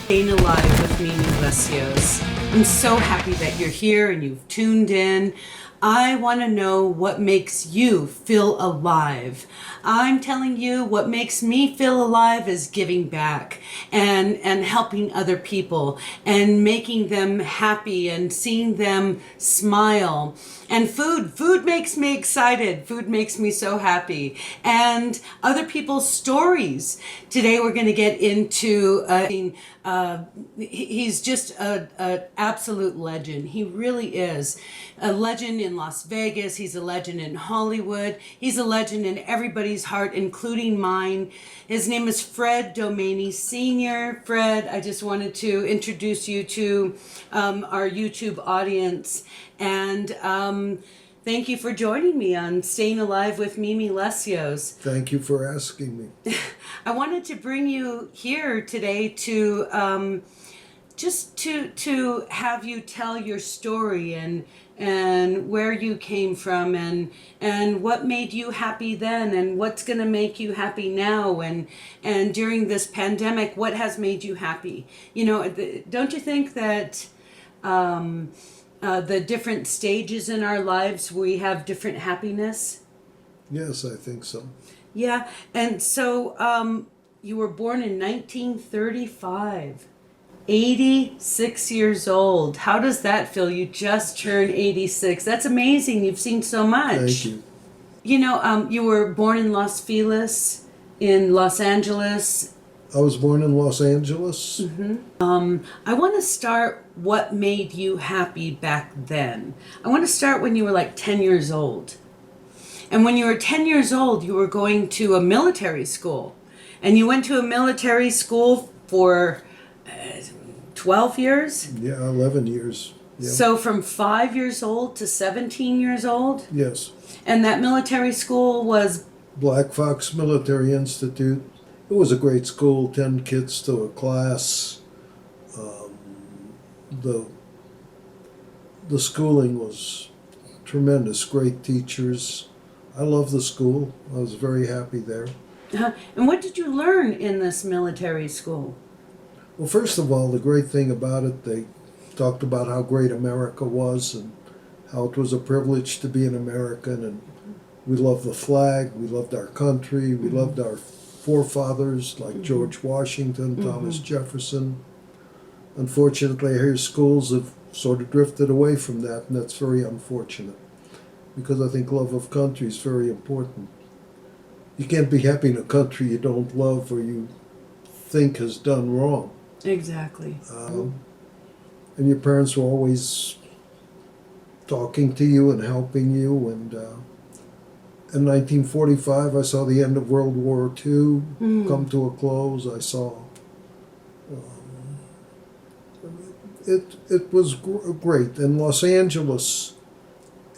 Staying Alive with me, Lesseos. I'm so happy that you're here and you've tuned in. I want to know what makes you feel alive. I'm telling you, what makes me feel alive is giving back and helping other people and making them happy and seeing them smile. And food makes me excited. Food makes me so happy. And other people's stories. Today we're going to get into he's just an absolute legend. He really is a legend in Las Vegas. He's a legend in Hollywood. He's a legend in everybody's heart, including mine. His name is Fred Doumani Sr. Fred, I just wanted to introduce you to our YouTube audience. And thank you for joining me on Staying Alive with Mimi Lesseos. Thank you for asking me. I wanted to bring you here today to just to have you tell your story and where you came from and what made you happy then and what's going to make you happy now and during this pandemic, what has made you happy? You know, don't you think that the different stages in our lives, we have different happiness? Yes, I think so. Yeah, and so you were born in 1935, 86 years old. How does that feel? You just turned 86. That's amazing. You've seen so much. Thank you. You know, you were born in Los Feliz, in Los Angeles. I was born in Los Angeles. I want to start what made you happy back then. I want to start when you were like 10 years old. And when you were 10 years old, you were going to a military school. And you went to a military school for 12 years? Yeah, 11 years. Yeah. So from 5 years old to 17 years old? Yes. And that military school was? Black Fox Military Institute. It was a great school, 10 kids to a class. The schooling was tremendous, great teachers. I love the school. I was very happy there. And what did you learn in this military school? Well, first of all, the great thing about it, they talked about how great America was and how it was a privilege to be an American. And we loved the flag, we loved our country, we loved our forefathers like George Washington, Thomas Jefferson. Unfortunately, I hear schools have sort of drifted away from that, and that's very unfortunate. Because I think love of country is very important. You can't be happy in a country you don't love or you think has done wrong. Exactly. And your parents were always talking to you and helping you. And in 1945, I saw the end of World War II come to a close. I saw it was great. In Los Angeles,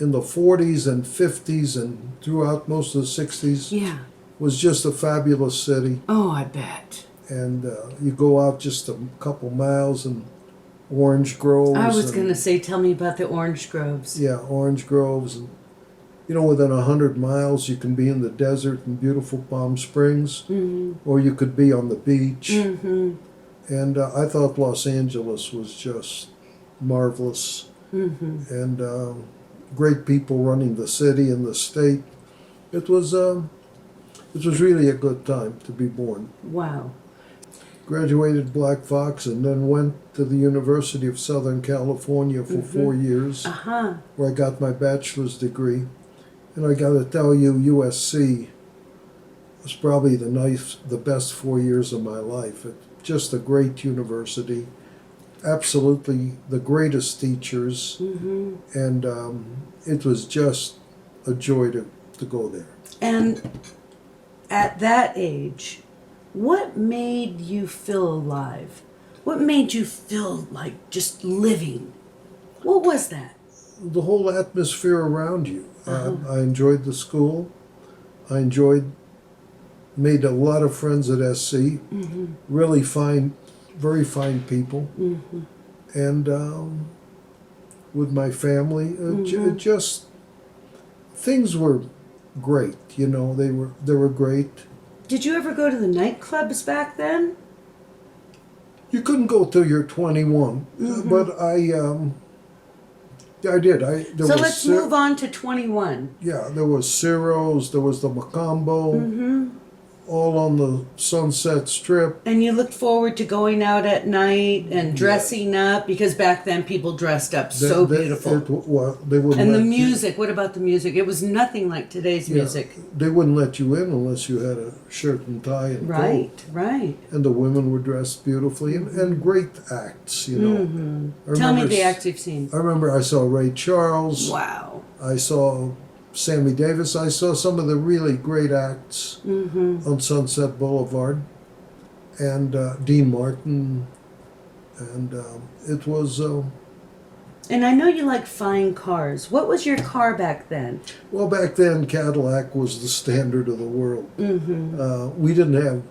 in the 40s and 50s and throughout most of the 60s, Yeah. was just a fabulous city. Oh, I bet. And you go out just a couple miles and orange groves. I was going to say, tell me about the orange groves. Yeah, orange groves. And, you know, within 100 miles, you can be in the desert in beautiful Palm Springs, or you could be on the beach. And I thought Los Angeles was just marvelous. And great people running the city and the state. It was really a good time to be born. Wow. Graduated Black Fox and then went to the University of Southern California for 4 years, where I got my bachelor's degree. And I got to tell you, USC was probably the best 4 years of my life. Just a great university, absolutely the greatest teachers, and it was just a joy to go there. And at that age, what made you feel alive? What made you feel like just living? What was that? The whole atmosphere around you. I enjoyed the school. I made a lot of friends at SC. Really fine, very fine people. And with my family, just things were great. You know, they were great. Did you ever go to the nightclubs back then? You couldn't go till you're 21, but I did. There So was let's move on to 21. Yeah, there was Ciro's, there was the Macombo, all on the Sunset Strip. And you looked forward to going out at night and dressing up, because back then people dressed up so beautiful. They wouldn't And the let music, what about the music? It was nothing like today's music. They wouldn't let you in unless you had a shirt and tie and coat. Right. And the women were dressed beautifully and great acts, you know. Tell me the acts you've seen. I remember I saw Ray Charles. Wow. I saw Sammy Davis. I saw some of the really great acts on Sunset Boulevard, and Dean Martin, and it was. And I know you like fine cars. What was your car back then? Well, back then Cadillac was the standard of the world. We didn't have.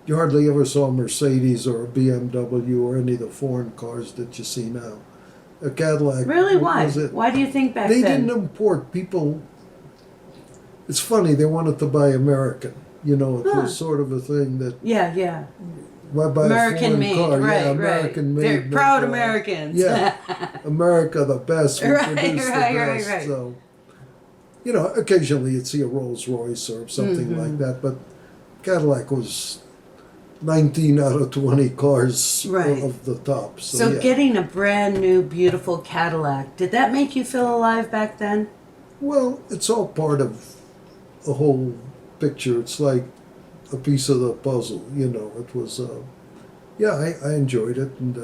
You hardly ever saw a Mercedes or a BMW or any of the foreign cars that you see now. A Cadillac. Really? Why? Was it. Why do you think back They then? didn't import people. It's funny, they wanted to buy American. You know, it was sort of a thing that. Yeah. Why buy American a foreign made, car? right, Yeah, American made. They're no proud car. Americans. Yeah, America the best. We produce the best. Right. So, you know, occasionally you'd see a Rolls Royce or something like that, but Cadillac was 19 out of 20 cars of the top. So getting a brand new, beautiful Cadillac, did that make you feel alive back then? Well, it's all part of a whole picture. It's like a piece of the puzzle, you know. It was, I enjoyed it. And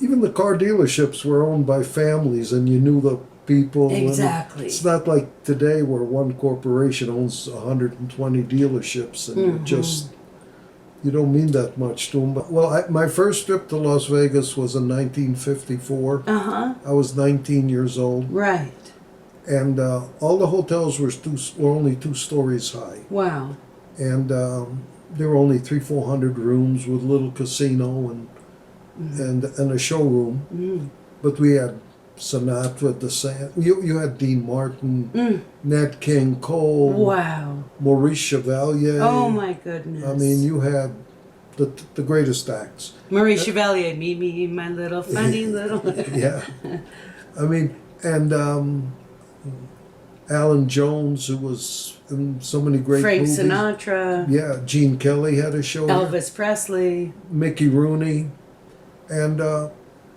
even the car dealerships were owned by families, and you knew the people. Exactly. It's not like today where one corporation owns 120 dealerships, and you don't mean that much to them. Well, my first trip to Las Vegas was in 1954. I was 19 years old. Right. And all the hotels were only 2 stories high. Wow. And there were only 300-400 rooms with a little casino and a showroom. But we had Sinatra, you had Dean Martin, Nat King Cole, wow, Maurice Chevalier. Oh my goodness! I mean, you had the greatest acts. Maurice Chevalier, me, my little funny little. Yeah, I mean, and Alan Jones, who was in so many great Frank movies. Sinatra. Yeah, Gene Kelly had a show. Elvis Presley. Mickey Rooney, and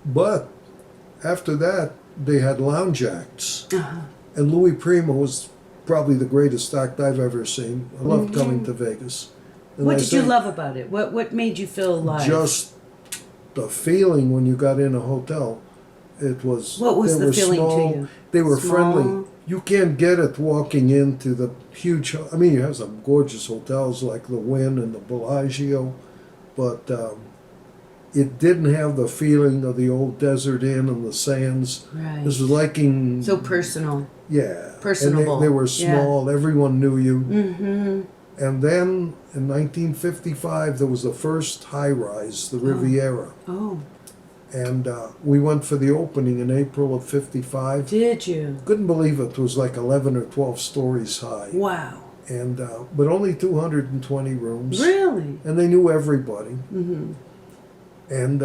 but after that they had lounge acts, and Louis Prima was probably the greatest act I've ever seen. I loved coming to Vegas. And What did you love about it? What made you feel alive? Just the feeling when you got in a hotel. It was. What was the feeling small, to you? They were Small? friendly. You can't get it walking into the huge. I mean, you have some gorgeous hotels like the Wynn and the Bellagio, but it didn't have the feeling of the old Desert Inn and the Sands. Right. This was liking. So personal. Yeah. Personable. And they were small. Yeah. Everyone knew you. Mm-hmm. And then in 1955, there was the first high-rise, the Riviera. Oh. And we went for the opening in April of '55. Did you? Couldn't believe it. It was like 11 or 12 stories high. Wow. And but only 220 rooms. Really? And they knew everybody. Mm-hmm. And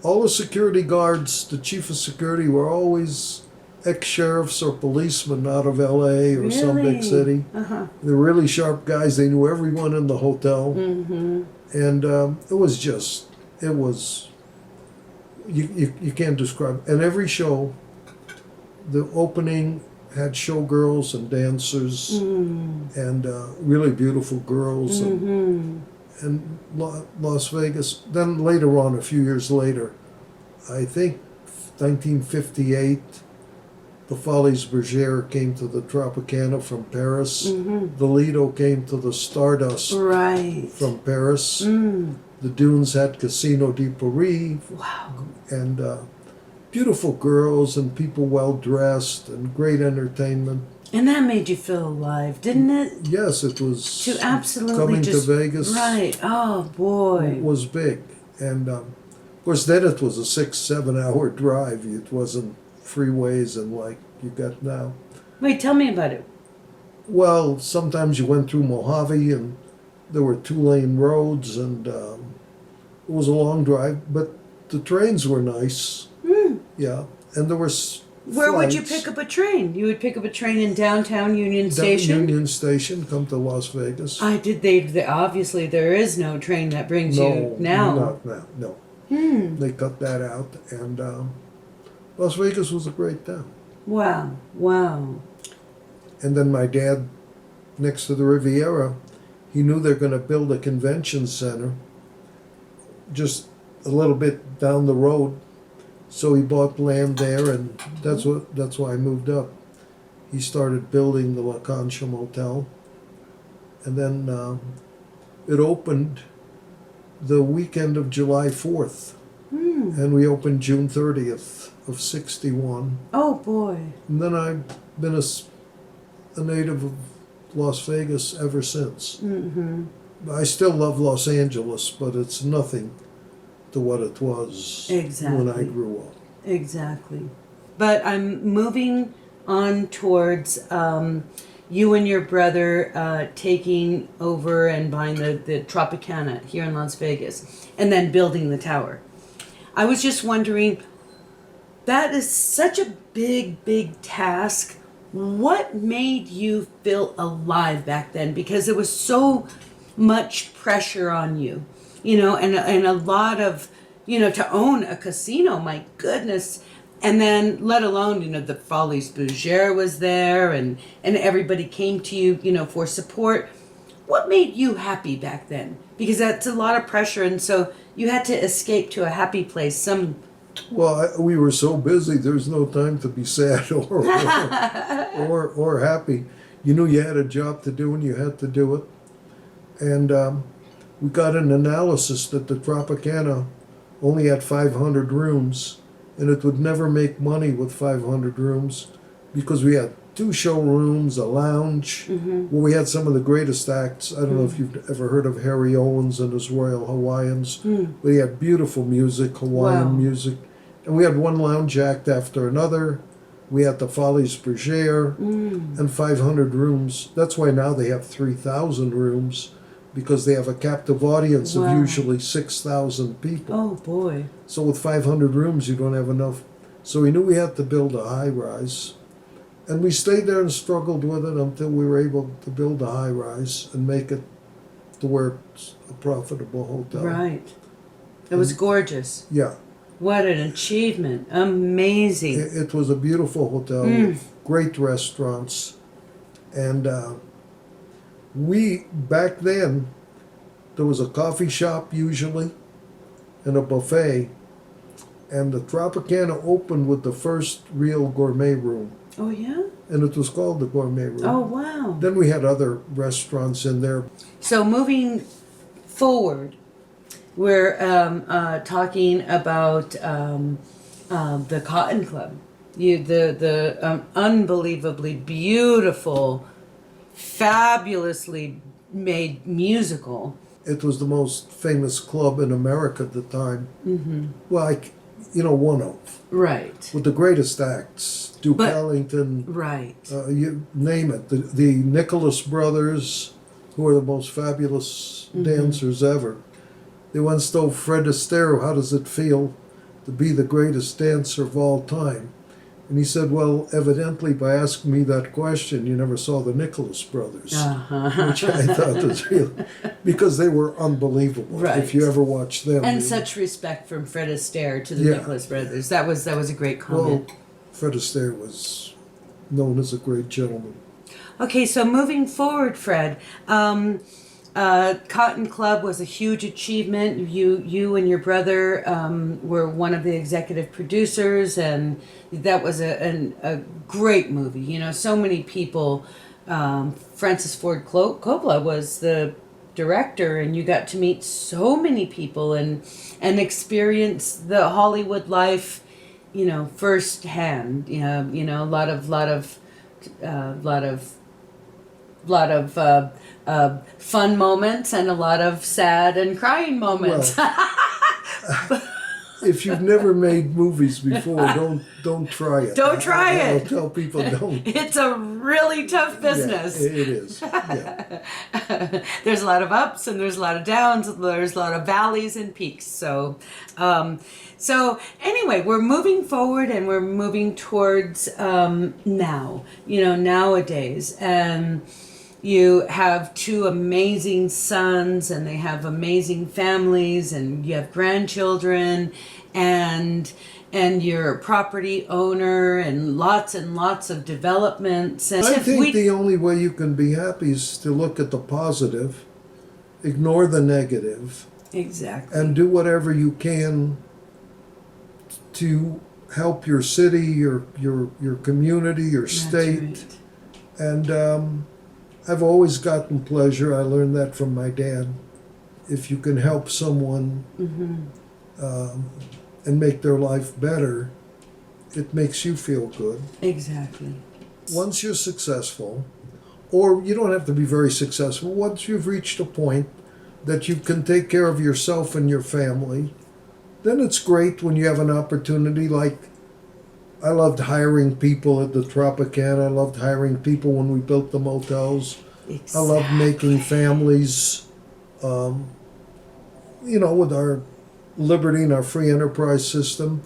all the security guards, the chief of security, were always ex-sheriffs or policemen out of L.A. or some big city. Uh-huh. They're really sharp guys. They knew everyone in the hotel. Mm-hmm. And it was. You can't describe. And every show, the opening had showgirls and dancers and really beautiful girls and Las Vegas. Then later on, a few years later, I think 1958, the Folies Bergère came to the Tropicana from Paris. The Lido came to the Stardust from Paris. The Dunes had Casino de Paris. Wow. And beautiful girls and people well dressed and great entertainment. And that made you feel alive, didn't it? Yes, it was. To absolutely coming just, to Vegas. Right. Oh boy. Was big, and of course then it was a 6-7 hour drive. It wasn't freeways and like you got now. Wait, tell me about it. Well, sometimes you went through Mojave and there were 2-lane roads, and It was a long drive, but the trains were nice. Yeah, and there was Where would you flights. pick up a train? You would pick up a train in downtown Union Station? Union Station, come to Las Vegas. I did. They obviously there is no train that brings No, you now. not now. No, they cut that out, and Las Vegas was a great town. Wow, wow. And then my dad, next to the Riviera, he knew they're going to build a convention center just a little bit down the road. So he bought land there, and that's why I moved up. He started building the La Concha Motel, and then it opened the weekend of July 4th, and we opened June 30th of '61. Oh boy. And then I've been a native of Las Vegas ever since. Mm-hmm. I still love Los Angeles, but it's nothing to what it was when I Exactly. grew up. Exactly. But I'm moving on towards you and your brother taking over and buying the Tropicana here in Las Vegas and then building the tower. I was just wondering, that is such a big, big task. What made you feel alive back then? Because there was so much pressure on you, and a lot of, to own a casino, my goodness. And then, let alone, the Folies Bergère was there, and everybody came to you, for support. What made you happy back then? Because that's a lot of pressure, and so you had to escape to a happy place. Well, we were so busy. There's no time to be sad or happy. You knew you had a job to do, and you had to do it. And we got an analysis that the Tropicana only had 500 rooms, and it would never make money with 500 rooms because we had 2 showrooms, a lounge, where we had some of the greatest acts. I don't know if you've ever heard of Harry Owens and his Royal Hawaiians, but he had beautiful music, Hawaiian Wow. music. And we had one lounge act after another. We had the Folies Bergère and 500 rooms. That's why now they have 3,000 rooms, because they have a captive audience Wow. of usually 6,000 people. Oh boy. So with 500 rooms, you don't have enough. So we knew we had to build a high-rise. And we stayed there and struggled with it until we were able to build a high-rise and make it to where it's a profitable hotel. Right. It was gorgeous. Yeah. What an achievement. Amazing. It was a beautiful hotel with great restaurants. And back then, there was a coffee shop usually and a buffet. And the Tropicana opened with the first real gourmet room. Oh, yeah? And it was called the gourmet room. Oh, wow. Then we had other restaurants in there. So moving forward, we're talking about the Cotton Club. The unbelievably beautiful, fabulously made musical. It was the most famous club in America at the time. Mm-hmm. Well, one of. Right. With the greatest acts. Duke But- Ellington, Right. you name it. The Nicholas brothers, who are the most fabulous dancers ever. They once told Fred Astaire, how does it feel to be the greatest dancer of all time? And he said, well, evidently by asking me that question, you never saw the Nicholas brothers. Uh-huh. Which I thought was real, because they were unbelievable. Right. If you ever watched them. And such respect from Fred Astaire to the Yeah. Nicholas brothers. That was a great Well, comment. Fred Astaire was known as a great gentleman. Okay, so moving forward, Fred, Cotton Club was a huge achievement. You and your brother were one of the executive producers, and that was a great movie. So many people. Francis Ford Coppola was the director, and you got to meet so many people and experience the Hollywood life, firsthand. A lot of fun moments and a lot of sad and crying moments. if you've never made movies before, don't try it. Don't try it. I'll tell people don't. It's a really tough business. Yeah, it is. Yeah. There's a lot of ups and there's a lot of downs. There's a lot of valleys and peaks. So anyway, we're moving forward and we're moving towards now. Nowadays, and you have two amazing sons, and they have amazing families, and you have grandchildren, and you're a property owner, and lots of developments. And I think the only way you can be happy is to look at the positive, ignore the negative, exactly, and do whatever you can to help your city, your community, your state. That's right. And I've always gotten pleasure. I learned that from my dad. If you can help someone and make their life better, it makes you feel good. Exactly. Once you're successful, or you don't have to be very successful, once you've reached a point that you can take care of yourself and your family, then it's great when you have an opportunity. Like, I loved hiring people at the Tropicana. I loved hiring people when we built the motels. Exactly. I loved making families, with our Liberty and our free enterprise system,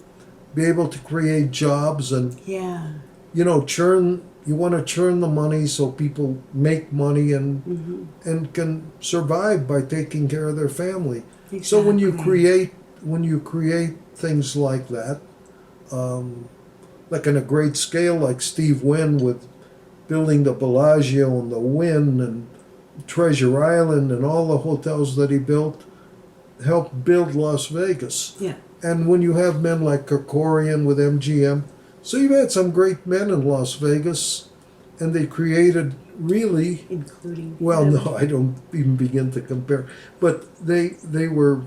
be able to create jobs and, you want to churn the money so people make money and can survive by taking care of their family. Exactly. So when you create things like that, like on a great scale, like Steve Wynn with building the Bellagio and the Wynn and Treasure Island and all the hotels that he built, helped build Las Vegas. Yeah. And when you have men like Kerkorian with MGM, so you've had some great men in Las Vegas, and they created really, including well, him. no, I don't even begin to compare, but they were,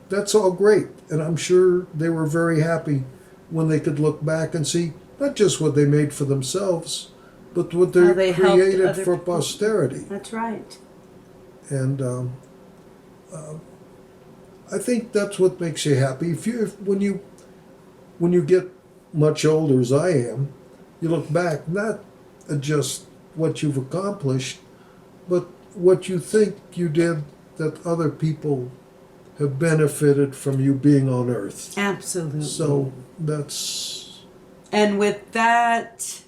that's all great, and I'm sure they were very happy when they could look back and see not just what they made for themselves, but what they created for posterity. That's right. And I think that's what makes you happy. When you get much older, as I am, you look back not at just what you've accomplished, but what you think you did that other people have benefited from you being on Earth. Absolutely. So that's... And with that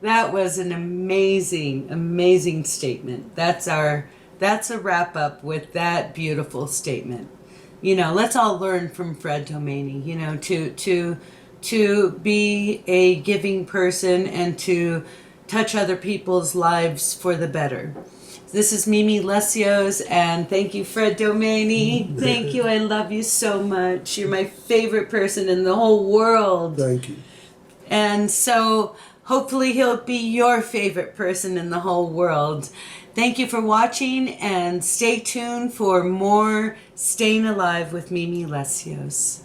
was an amazing statement. That's a wrap up with that beautiful statement. Let's all learn from Fred Doumani, to be a giving person and to touch other people's lives for the better. This is Mimi Lesseos, and thank you, Fred Doumani. Thank you. I love you so much. You're my favorite person in the whole world. Thank you. And so hopefully he'll be your favorite person in the whole world. Thank you for watching, and stay tuned for more Staying Alive with Mimi Lesseos.